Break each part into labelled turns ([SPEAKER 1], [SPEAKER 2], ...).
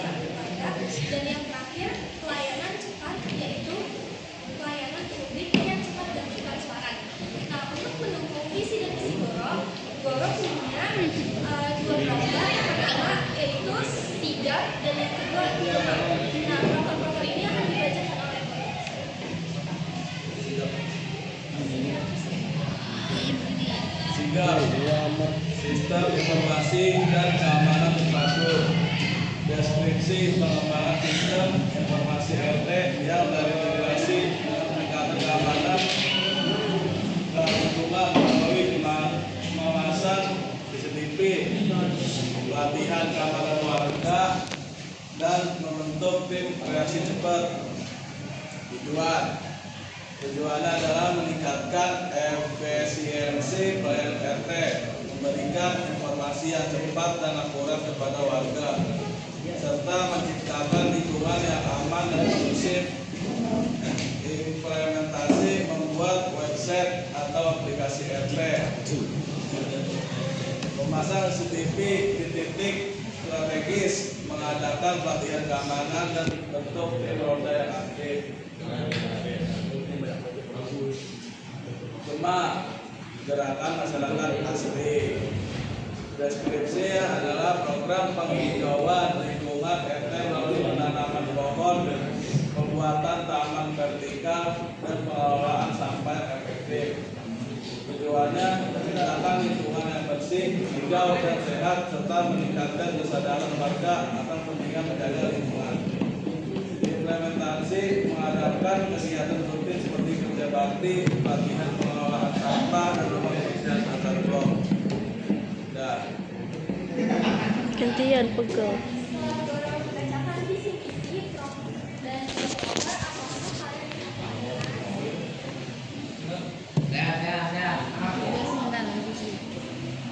[SPEAKER 1] yang terbatas. Dan yang terakhir, pelayanan cepat, yaitu pelayanan publik yang cepat dan transparan. Nah, untuk mendukung visi dan misi Goro punya dua program. Yang pertama yaitu sidang dan yang kedua hikmah. Nah, program-program ini akan dibacakan oleh Goro.
[SPEAKER 2] Sigap, sistem informasi dan keamanan infrastruktur. Deskripsi pengembangan sistem informasi RT yang dari integrasi dengan peningkatan keamanan dan lingkungan melalui memasang CCTV, pelatihan keamanan warga, dan membentuk tim reaksi cepat. Tujuannya adalah meningkatkan efisiensi pelayanan RT, memberikan informasi yang cepat dan akurat kepada warga, serta menciptakan lingkungan yang aman dan kondusif. Implementasi membuat website atau aplikasi RT, memasang CCTV di titik strategis, mengadakan pelatihan keamanan dan bentuk tim roda yang aktif. Gerakan masyarakat asli. Deskripsi adalah program penghijauan lingkungan RT melalui penanaman pohon, pembuatan taman vertikal, dan pengelolaan sampah yang efektif. Tujuannya menciptakan lingkungan yang bersih, hijau, dan sehat, serta meningkatkan kesadaran warga akan pentingnya menjaga lingkungan. Implementasi mengadakan kegiatan rutin seperti kerja bakti, pelatihan pengelolaan sampah, dan rumah kebersihan antar blok.
[SPEAKER 3] Gantian pegel.
[SPEAKER 1] Goro membacakan visi-misi dan program apakah kalian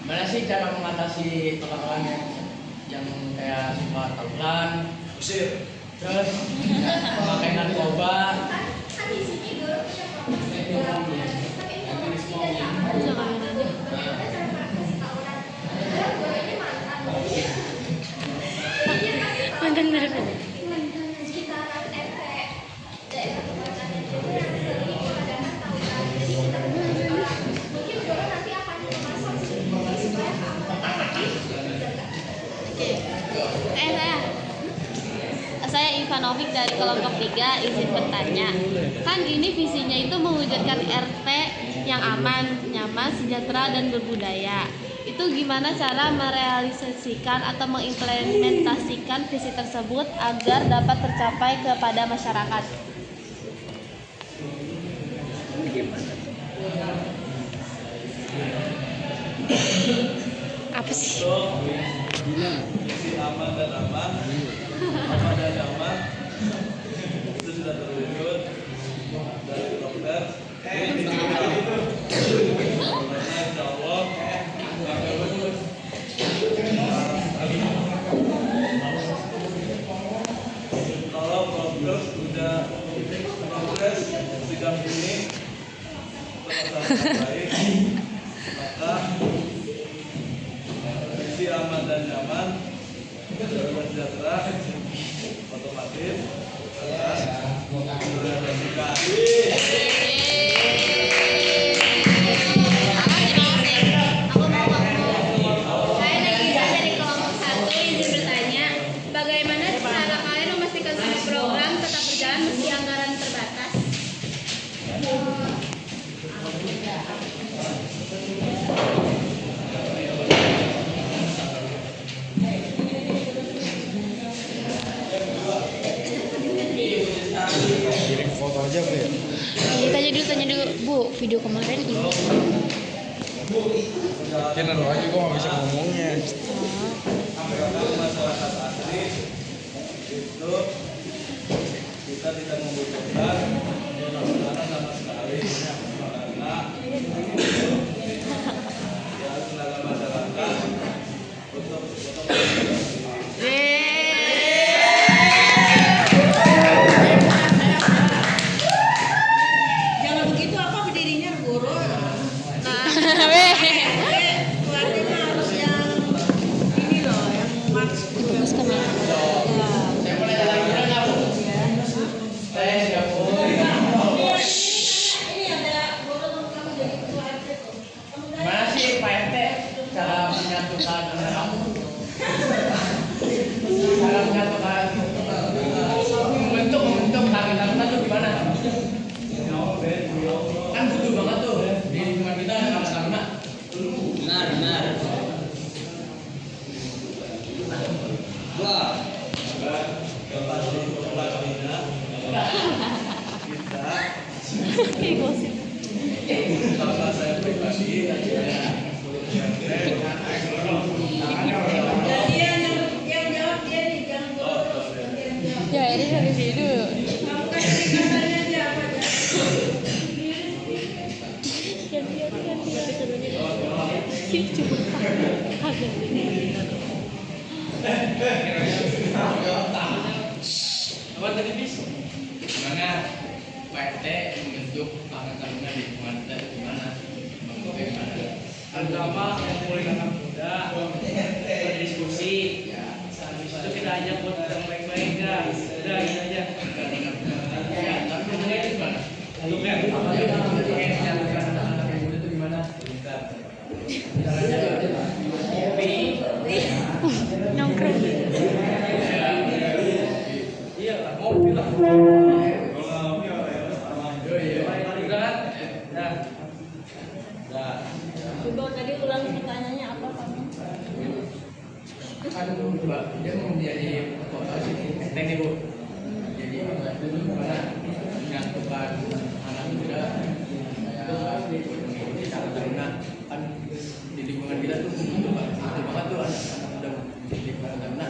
[SPEAKER 4] Gimana sih cara mengatasi orang-orang yang kayak suka tawuran,
[SPEAKER 2] Usir.
[SPEAKER 4] terus pakai narkoba?
[SPEAKER 1] kan di sini Goro punya program sistem informasi dan keamanan. Bagaimana cara mengatasi tawuran? Goro ini mantan sekitaran RT daerah kebakaran itu yang sering mengadakan tawuran. Jadi kita mungkin Goro nanti akan memasang CCTV supaya keamanan lebih terjaga.
[SPEAKER 3] Saya Ivanovic dari kelompok 3, izin bertanya. Kan ini visinya itu mewujudkan RT yang aman, nyaman, sejahtera, dan berbudaya. Itu gimana cara merealisasikan atau mengimplementasikan visi tersebut agar dapat tercapai kepada masyarakat? Apa sih?
[SPEAKER 2] Visi aman dan aman itu sudah terwujud dari dokter. Karena insya Allah kalau progres sudah progres sidang ini terlaksana baik, maka visi aman dan nyaman sejahtera otomatis akan direalisasikan.
[SPEAKER 1] Saya Nagisa dari kelompok 1, izin bertanya, bagaimana cara kalian memastikan semua program tetap berjalan meski anggaran terbatas?
[SPEAKER 5] Kirim foto aja Bu ya.
[SPEAKER 3] Tanya dulu Bu, video kemarin ini.
[SPEAKER 5] Ya nado aja kok nggak bisa ngomongnya.
[SPEAKER 2] Masyarakat asli itu kita tidak membutuhkan dana sama sekali karena ya tenaga masyarakat untuk
[SPEAKER 6] Jangan begitu, apa berdirinya guru. Keluarga harus yang ini loh, yang
[SPEAKER 3] Kayak gosip.
[SPEAKER 2] Kalau saya pribadi
[SPEAKER 6] Jadi yang jawab dia nih, jangan guru.
[SPEAKER 3] Ya ini dari sini dulu.
[SPEAKER 6] Kamu kasih katanya dia apa aja?
[SPEAKER 3] Si coba kagak.
[SPEAKER 4] Apa tadi bis? Gimana Pak RT membentuk Karang Taruna di lingkungan kita gimana? Bentuknya gimana?
[SPEAKER 2] agama yang mulai anak muda berdiskusi. Habis itu kita ajak buat yang baik-baik dah. Udah ini aja.
[SPEAKER 4] Ya, tapi bentuknya itu gimana?
[SPEAKER 2] Bentuknya
[SPEAKER 4] Menjalankan anak-anak yang muda itu gimana? Caranya kopi.
[SPEAKER 3] Nongkrong.
[SPEAKER 2] iya lah, ngopi lah. Udah kan? Dah. Dah.
[SPEAKER 6] Coba tadi ulang pertanyaannya apa kamu?
[SPEAKER 4] Kan Mbak, dia mau menjadi ketua ST nih Bu. Jadi gimana menyatukan anak muda kayak mengikuti Karang Taruna, kan di lingkungan kita tuh butuh banget tuh anak muda di Karang Taruna.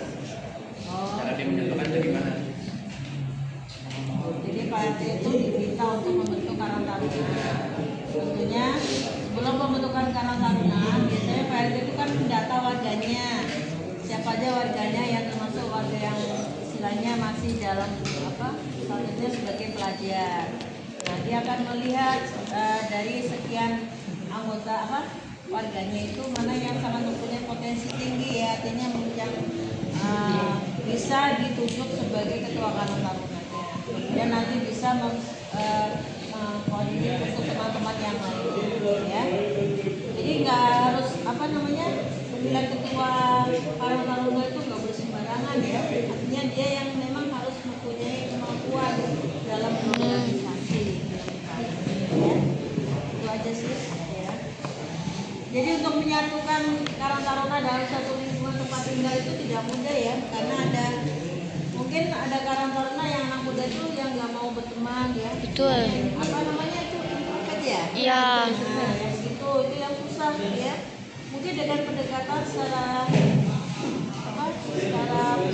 [SPEAKER 4] Cara dia menyatukan itu gimana?
[SPEAKER 6] Jadi Pak RT itu diminta untuk membentuk Karang Taruna. Tentunya sebelum pembentukan Karang Taruna, biasanya Pak RT itu kan mendata warganya. Siapa aja warganya yang termasuk warga yang istilahnya masih dalam statusnya sebagai pelajar. Nah, dia akan melihat dari sekian anggota warganya itu mana yang sangat mempunyai potensi tinggi ya, artinya yang bisa ditunjuk sebagai ketua Karang Tarunanya. Dan nanti bisa koordinir untuk teman-teman yang lain ya. Jadi nggak harus pemilihan ketua Karang Taruna itu nggak boleh sembarangan ya. Artinya dia yang memang harus mempunyai kemampuan dalam berorganisasi ya. Itu aja sih ya. Jadi untuk menyatukan Karang Taruna dalam satu lingkungan tempat tinggal itu tidak mudah ya, karena mungkin ada Karang Taruna yang anak muda itu yang nggak mau berteman ya.
[SPEAKER 3] Betul.
[SPEAKER 6] Apa namanya itu introvert ya?
[SPEAKER 3] Iya.
[SPEAKER 6] Nah, yang itu yang susah ya. Mungkin dengan pendekatan secara face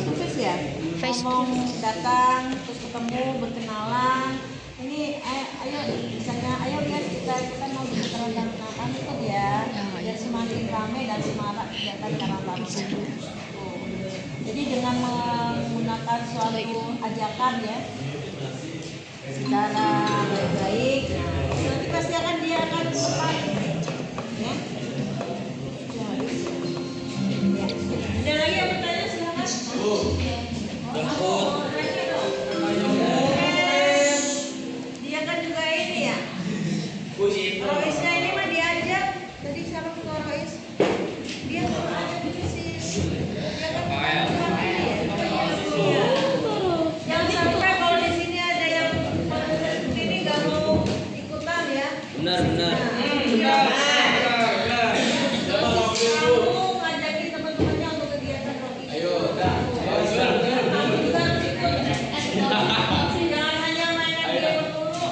[SPEAKER 6] to face ya.
[SPEAKER 3] Face to
[SPEAKER 6] Ngomong, datang, terus ketemu, berkenalan. Ini ayo misalnya ayo guys kita mau bikin Karang Taruna kan itu ya. Biar semakin ramai dan semarak kegiatan Karang Taruna. Jadi dengan menggunakan suatu ajakan ya secara baik-baik, nanti pasti dia akan tertarik ya. Ada lagi yang bertanya silakan. Dia kan juga ini ya. Roisnya ini mah diajak. Tadi siapa ketua Rois? Dia ada divisi. Dia kan yang sampai kalau di sini ada yang ini nggak mau ikutan ya.
[SPEAKER 4] Benar.
[SPEAKER 6] Kamu ngajakin teman-temannya untuk kegiatan Rois.
[SPEAKER 4] Ayo, dah.
[SPEAKER 6] Kamu juga harus ikut. Jangan hanya mainan game dulu.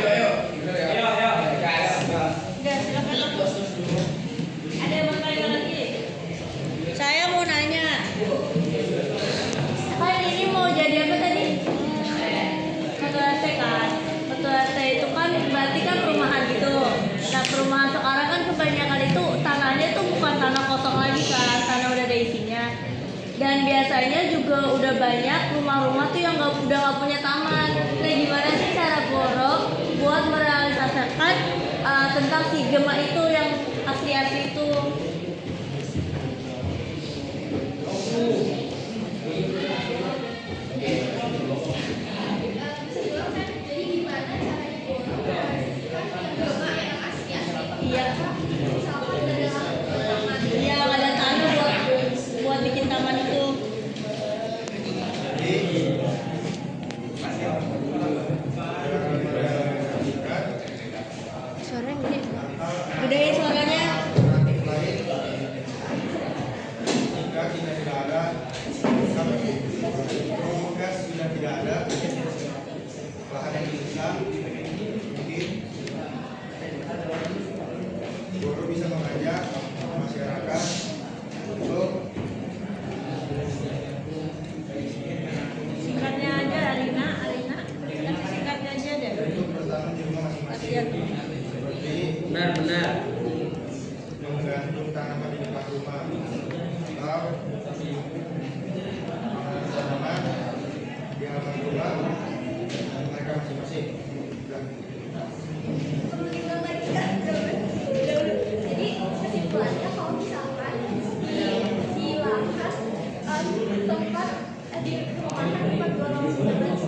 [SPEAKER 4] Ayo.
[SPEAKER 6] Udah silakan Mas. Ada yang mau tanya lagi? Saya mau nanya.
[SPEAKER 1] Kan ini mau jadi apa tadi? Ketua RT kan. Ketua RT itu kan berarti kan perumahan gitu. Nah perumahan sekarang kan kebanyakan itu tanahnya tuh bukan tanah kosong lagi kan, tanah udah ada isinya. Dan biasanya juga udah banyak rumah-rumah tuh yang udah nggak punya taman. Nah gimana sih cara Goro buat merealisasikan tentang si Gema itu yang asli-asli itu? Iya. Iya, ada tanah buat bikin taman itu.
[SPEAKER 3] Suaranya gede.
[SPEAKER 1] Gedein suaranya. di rumahnya 4 2019